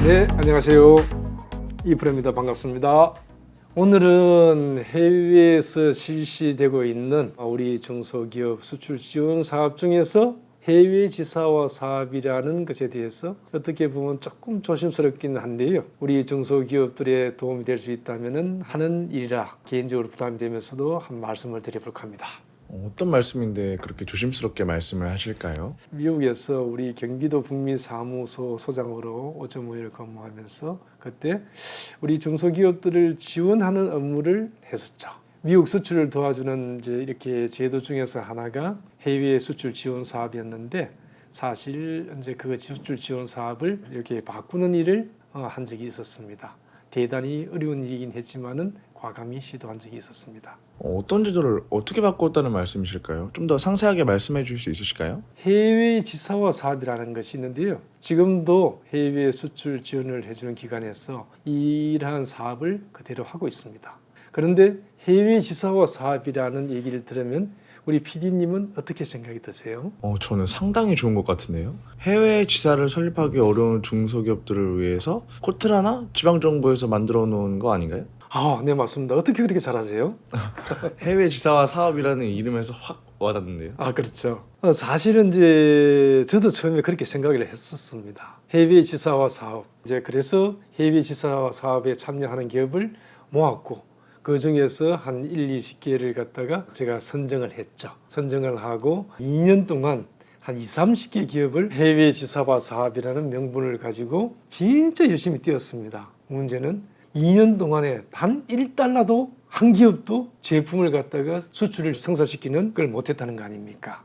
네, 안녕하세요. 이프로입니다. 반갑습니다. 오늘은 해외에서 실시되고 있는 우리 중소기업 수출 지원 사업 중에서 해외 지사화 사업이라는 것에 대해서 어떻게 보면 조금 조심스럽긴 한데요. 우리 중소기업들의 도움이 될 수 있다면 하는 일이라 개인적으로 부담이 되면서도 한 말씀을 드려볼까 합니다. 어떤 말씀인데 그렇게 조심스럽게 말씀을 하실까요? 미국에서 우리 경기도 북미사무소 소장으로 5.5일 근무하면서 그때 우리 중소기업들을 지원하는 업무를 했었죠. 미국 수출을 도와주는 이제 이렇게 제도 중에서 하나가 해외 수출 지원 사업이었는데 사실 이제 그 수출 지원 사업을 이렇게 바꾸는 일을 한 적이 있었습니다. 대단히 어려운 일이긴 했지만은 과감히 시도한 적이 있었습니다. 어떤 제도를 어떻게 바꿨다는 말씀이실까요? 좀 더 상세하게 말씀해 주실 수 있으실까요? 해외 지사화 사업이라는 것이 있는데요. 지금도 해외 수출 지원을 해주는 기관에서 이러한 사업을 그대로 하고 있습니다. 그런데 해외 지사화 사업이라는 얘기를 들으면 우리 PD님은 어떻게 생각이 드세요? 저는 상당히 좋은 것 같은데요. 해외 지사를 설립하기 어려운 중소기업들을 위해서 코트라나 지방정부에서 만들어 놓은 거 아닌가요? 네, 맞습니다. 어떻게 그렇게 잘하세요? 해외 지사화 사업이라는 이름에서 확 와닿는데요. 그렇죠. 사실은 이제 저도 처음에 그렇게 생각을 했었습니다. 해외 지사화 사업. 이제 그래서 해외 지사화 사업에 참여하는 기업을 모았고 그 중에서 한 1, 20개를 갖다가 제가 선정을 했죠. 선정을 하고 2년 동안 한 20, 30개 기업을 해외 지사화 사업이라는 명분을 가지고 진짜 열심히 뛰었습니다. 문제는 2년 동안에 단 1달러도 한 기업도 제품을 갖다가 수출을 성사시키는 걸 못했다는 거 아닙니까?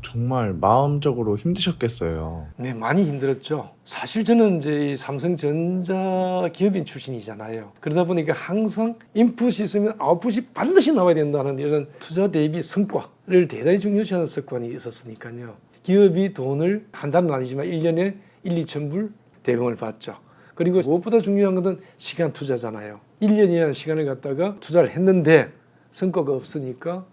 정말 마음적으로 힘드셨겠어요. 네, 많이 힘들었죠. 사실 저는 이제 삼성전자 기업인 출신이잖아요. 그러다 보니까 항상 인풋이 있으면 아웃풋이 반드시 나와야 된다는 이런 투자 대비 성과를 대단히 중요시하는 습관이 있었으니까요. 기업이 돈을 한 달은 아니지만 1년에 1, 2천 불 대금을 받죠. 그리고 무엇보다 중요한 것은 시간 투자잖아요. 1년이라는 시간을 갖다가 투자를 했는데 성과가 없으니까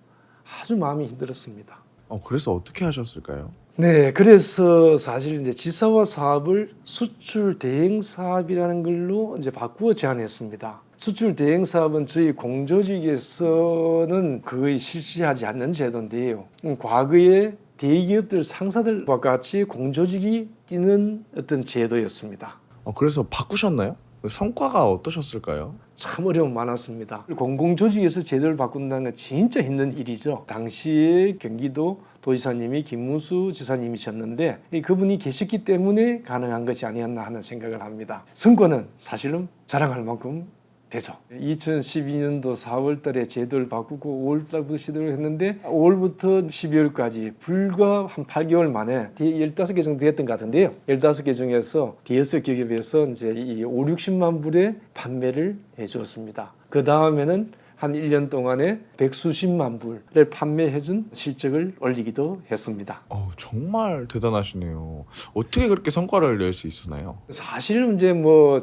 아주 마음이 힘들었습니다. 그래서 어떻게 하셨을까요? 네, 그래서 사실 이제 지사화 사업을 수출 대행 사업이라는 걸로 이제 바꾸어 제안했습니다. 수출 대행 사업은 저희 공조직에서는 거의 실시하지 않는 제도인데요. 과거에 대기업들 상사들과 같이 공조직이 뛰는 어떤 제도였습니다. 그래서 바꾸셨나요? 성과가 어떠셨을까요? 참 어려움 많았습니다. 공공조직에서 제도를 바꾼다는 건 진짜 힘든 일이죠. 당시에 경기도 도지사님이 김문수 지사님이셨는데 그분이 계셨기 때문에 가능한 것이 아니었나 하는 생각을 합니다. 성과는 사실은 자랑할 만큼 되죠. 2012년도 4월 달에 제도를 바꾸고 5월 달부터 시도를 했는데 5월부터 12월까지 불과 한 8개월 만에 15개 정도 됐던 것 같은데요. 15개 중에서 디에스 기업에서 이제 이 5, 60만 불의 판매를 해 주었습니다. 그 다음에는 한 1년 동안에 백수십만 불을 판매해준 실적을 올리기도 했습니다. 정말 대단하시네요. 어떻게 그렇게 성과를 낼 수 있었나요? 사실은 이제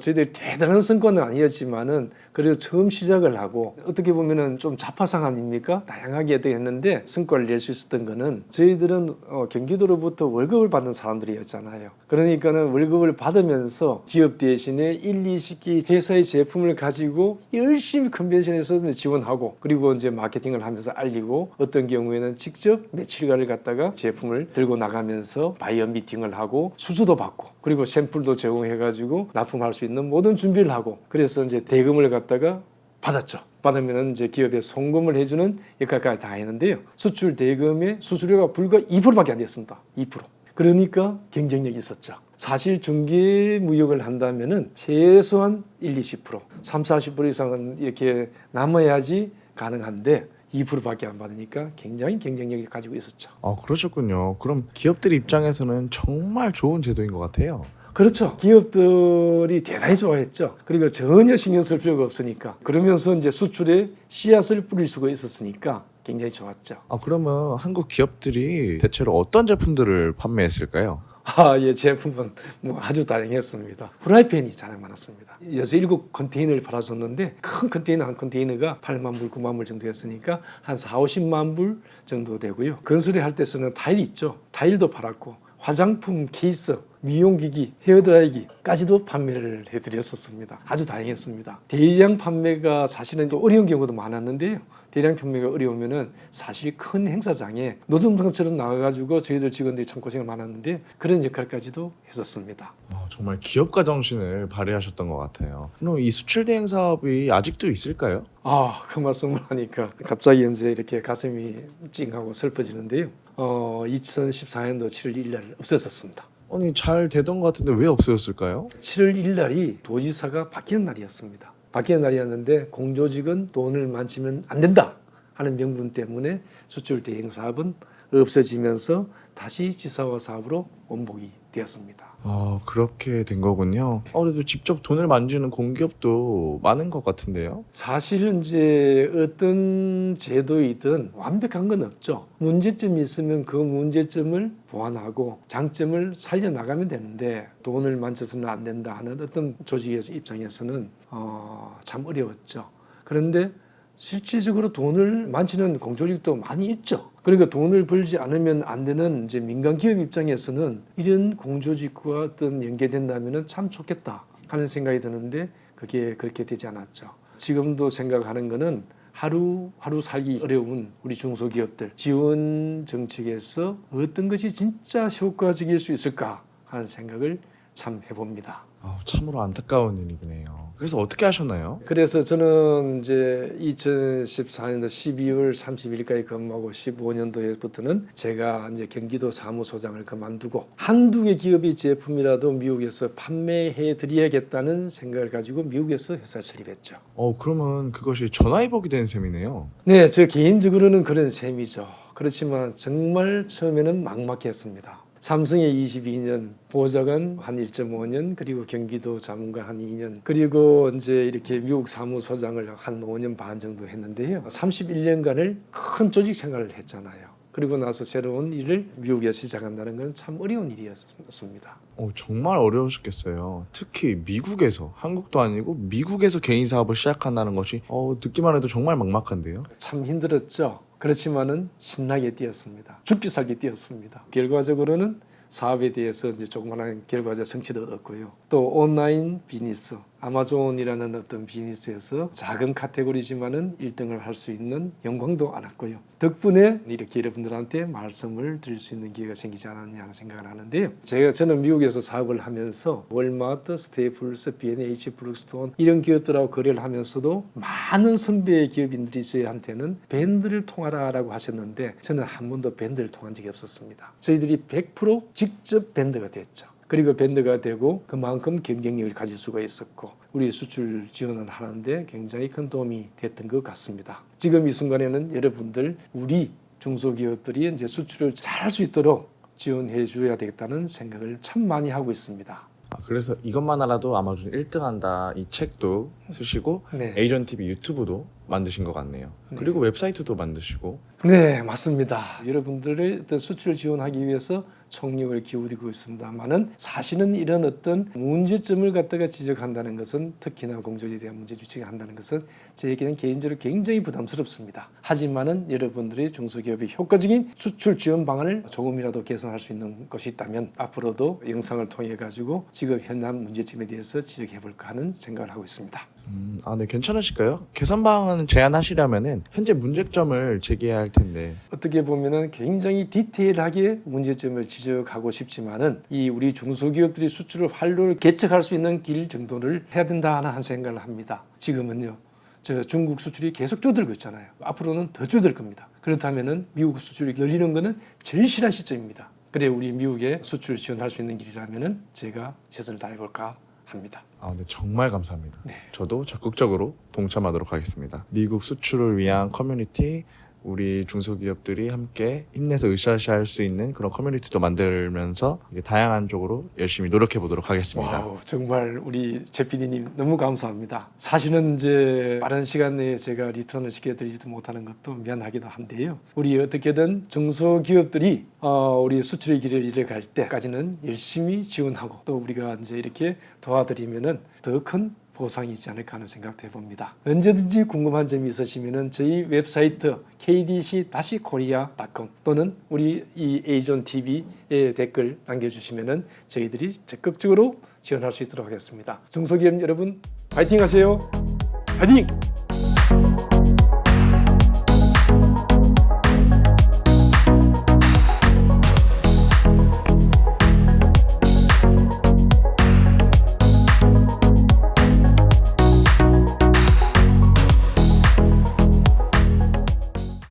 저희들이 대단한 성과는 아니었지만은 그래도 처음 시작을 하고 어떻게 보면은 좀 자파상 아닙니까? 다양하게 했는데 성과를 낼 수 있었던 거는 저희들은 경기도로부터 월급을 받는 사람들이었잖아요. 그러니까는 월급을 받으면서 기업 대신에 1, 20기 회사의 제품을 가지고 열심히 컨벤션에서 지원하고 그리고 이제 마케팅을 하면서 알리고 어떤 경우에는 직접 며칠간을 갖다가 제품을 들고 나가면서 바이어 미팅을 하고 수주도 받고 그리고 샘플도 제공해가지고 납품할 수 있는 모든 준비를 하고 그래서 이제 대금을 갖다가 받았죠. 받으면 이제 기업에 송금을 해주는 역할까지 다 했는데요. 수출 대금의 수수료가 불과 2%밖에 안 됐습니다. 2%. 그러니까 경쟁력이 있었죠. 사실 중개 무역을 한다면은 최소한 1, 20%, 3, 40% 이상은 이렇게 남아야지 가능한데 2%밖에 안 받으니까 굉장히 경쟁력을 가지고 있었죠. 그러셨군요. 그럼 기업들 입장에서는 정말 좋은 제도인 것 같아요. 그렇죠. 기업들이 대단히 좋아했죠. 그리고 전혀 신경 쓸 필요가 없으니까. 그러면서 이제 수출에 씨앗을 뿌릴 수가 있었으니까 굉장히 좋았죠. 그러면 한국 기업들이 대체로 어떤 제품들을 판매했을까요? 예, 제품은 아주 다양했습니다. 프라이팬이 가장 많았습니다. 6, 7컨테이너를 팔아줬는데 큰 컨테이너 한 컨테이너가 8만 불, 9만 불 정도 했으니까 한 4, 50만 불 정도 되고요. 건설에 할 때 쓰는 타일 있죠. 타일도 팔았고 화장품 케이스, 미용기기, 헤어드라이기까지도 판매를 해드렸었습니다. 아주 다행했습니다. 대량 판매가 사실은 또 어려운 경우도 많았는데요. 대량 판매가 어려우면은 사실 큰 행사장에 노점상처럼 나와가지고 저희들 직원들이 참 고생을 많았는데 그런 역할까지도 했었습니다. 정말 기업가 정신을 발휘하셨던 것 같아요. 그럼 이 수출 대행 사업이 아직도 있을까요? 그 말씀을 하니까 갑자기 이제 이렇게 가슴이 찡하고 슬퍼지는데요. 2014년도 7월 1일 날 없어졌습니다. 아니 잘 되던 것 같은데 왜 없어졌을까요? 7월 1일 날이 도지사가 바뀌는 날이었습니다. 바뀌는 날이었는데 공조직은 돈을 만지면 안 된다 하는 명분 때문에 수출 대행 사업은 없어지면서 다시 지사화 사업으로 원복이 되었습니다. 그렇게 된 거군요. 그래도 직접 돈을 만지는 공기업도 많은 것 같은데요. 사실은 이제 어떤 제도이든 완벽한 건 없죠. 문제점이 있으면 그 문제점을 보완하고 장점을 살려나가면 되는데 돈을 만져서는 안 된다 하는 어떤 조직의 입장에서는 참 어려웠죠. 그런데 실질적으로 돈을 만지는 공조직도 많이 있죠. 그러니까 돈을 벌지 않으면 안 되는 이제 민간 기업 입장에서는 이런 공조직과 어떤 연계된다면은 참 좋겠다 하는 생각이 드는데 그게 그렇게 되지 않았죠. 지금도 생각하는 거는 하루하루 살기 어려운 우리 중소기업들 지원 정책에서 어떤 것이 진짜 효과적일 수 있을까 하는 생각을 참 해봅니다. 참으로 안타까운 일이네요. 그래서 어떻게 하셨나요? 그래서 저는 이제 2014년도 12월 30일까지 근무하고 15년도에부터는 제가 이제 경기도 사무소장을 그만두고 한두 개 기업의 제품이라도 미국에서 판매해 드려야겠다는 생각을 가지고 미국에서 회사를 설립했죠. 그러면 그것이 전화위복이 된 셈이네요. 네, 저 개인적으로는 그런 셈이죠. 그렇지만 정말 처음에는 막막했습니다. 삼성에 22년, 보좌관 한 1.5년, 그리고 경기도 자문관 한 2년, 그리고 이제 이렇게 미국 사무소장을 한 5년 반 정도 했는데요. 31년간을 큰 조직 생활을 했잖아요. 그리고 나서 새로운 일을 미국에서 시작한다는 건 참 어려운 일이었습니다. 정말 어려우셨겠어요. 특히 미국에서, 한국도 아니고 미국에서 개인 사업을 시작한다는 것이 듣기만 해도 정말 막막한데요. 참 힘들었죠. 그렇지만은 신나게 뛰었습니다. 죽기 살기 뛰었습니다. 결과적으로는 사업에 대해서 이제 조그마한 결과적 성취도 얻었고요. 또 온라인 비즈니스, 아마존이라는 어떤 비즈니스에서 작은 카테고리지만은 1등을 할 수 있는 영광도 안았고요. 덕분에 이렇게 여러분들한테 말씀을 드릴 수 있는 기회가 생기지 않았냐 하는 생각을 하는데요. 저는 미국에서 사업을 하면서 월마트, 스테이플스, B&H, 브룩스톤 이런 기업들하고 거래를 하면서도 많은 선배 기업인들이 저희한테는 밴드를 통하라라고 하셨는데 저는 한 번도 밴드를 통한 적이 없었습니다. 저희들이 100% 직접 밴드가 됐죠. 그리고 밴드가 되고 그만큼 경쟁력을 가질 수가 있었고 우리 수출 지원을 하는데 굉장히 큰 도움이 됐던 것 같습니다. 지금 이 순간에는 여러분들 우리 중소기업들이 이제 수출을 잘할 수 있도록 지원해 줘야 되겠다는 생각을 참 많이 하고 있습니다. 그래서 이것만 알아도 아마존 1등한다 이 책도 쓰시고 네. 에이전 TV 유튜브도 만드신 것 같네요. 그리고 웹사이트도 만드시고. 네, 맞습니다. 여러분들의 어떤 수출을 지원하기 위해서 총력을 기울이고 있습니다만은 사실은 이런 어떤 문제점을 갖다가 지적한다는 것은 특히나 공조직에 대한 문제 지적한다는 것은 저에게는 개인적으로 굉장히 부담스럽습니다. 하지만은 여러분들이 중소기업의 효과적인 수출 지원 방안을 조금이라도 개선할 수 있는 것이 있다면 앞으로도 영상을 통해 가지고 지금 현안 문제점에 대해서 지적해 볼까 하는 생각을 하고 있습니다. 네, 괜찮으실까요? 개선 방안을 제안하시려면은 현재 문제점을 제기해야 할 텐데. 어떻게 보면은 굉장히 디테일하게 문제점을 지적하고 싶지만은 이 우리 중소기업들이 수출을 활로를 개척할 수 있는 길 정도를 해야 된다 하는 생각을 합니다. 지금은요, 중국 수출이 계속 줄어들고 있잖아요. 앞으로는 더 줄어들 겁니다. 그렇다면은 미국 수출이 열리는 것은 제일 실한 시점입니다. 그래 우리 미국에 수출 지원할 수 있는 길이라면은 제가 최선을 다해볼까 합니다. 네, 정말 감사합니다. 네. 저도 적극적으로 동참하도록 하겠습니다. 미국 수출을 위한 커뮤니티, 우리 중소기업들이 함께 힘내서 으쌰으쌰 할 수 있는 그런 커뮤니티도 만들면서 다양한 쪽으로 열심히 노력해 보도록 하겠습니다. 와우, 정말 우리 제 PD님 너무 감사합니다. 사실은 이제 빠른 시간 내에 제가 리턴을 시켜드리지도 못하는 것도 미안하기도 한데요. 우리 어떻게든 중소기업들이 우리 수출의 길을 잃어갈 때까지는 열심히 지원하고 또 우리가 이제 이렇게 도와드리면은 더 큰 보상이지 않을까 하는 생각도 해봅니다. 언제든지 궁금한 점이 있으시면 저희 웹사이트 kdc-korea.com 또는 우리 이 에이존 TV에 댓글 남겨주시면 저희들이 적극적으로 지원할 수 있도록 하겠습니다. 중소기업 여러분 파이팅 하세요. 파이팅!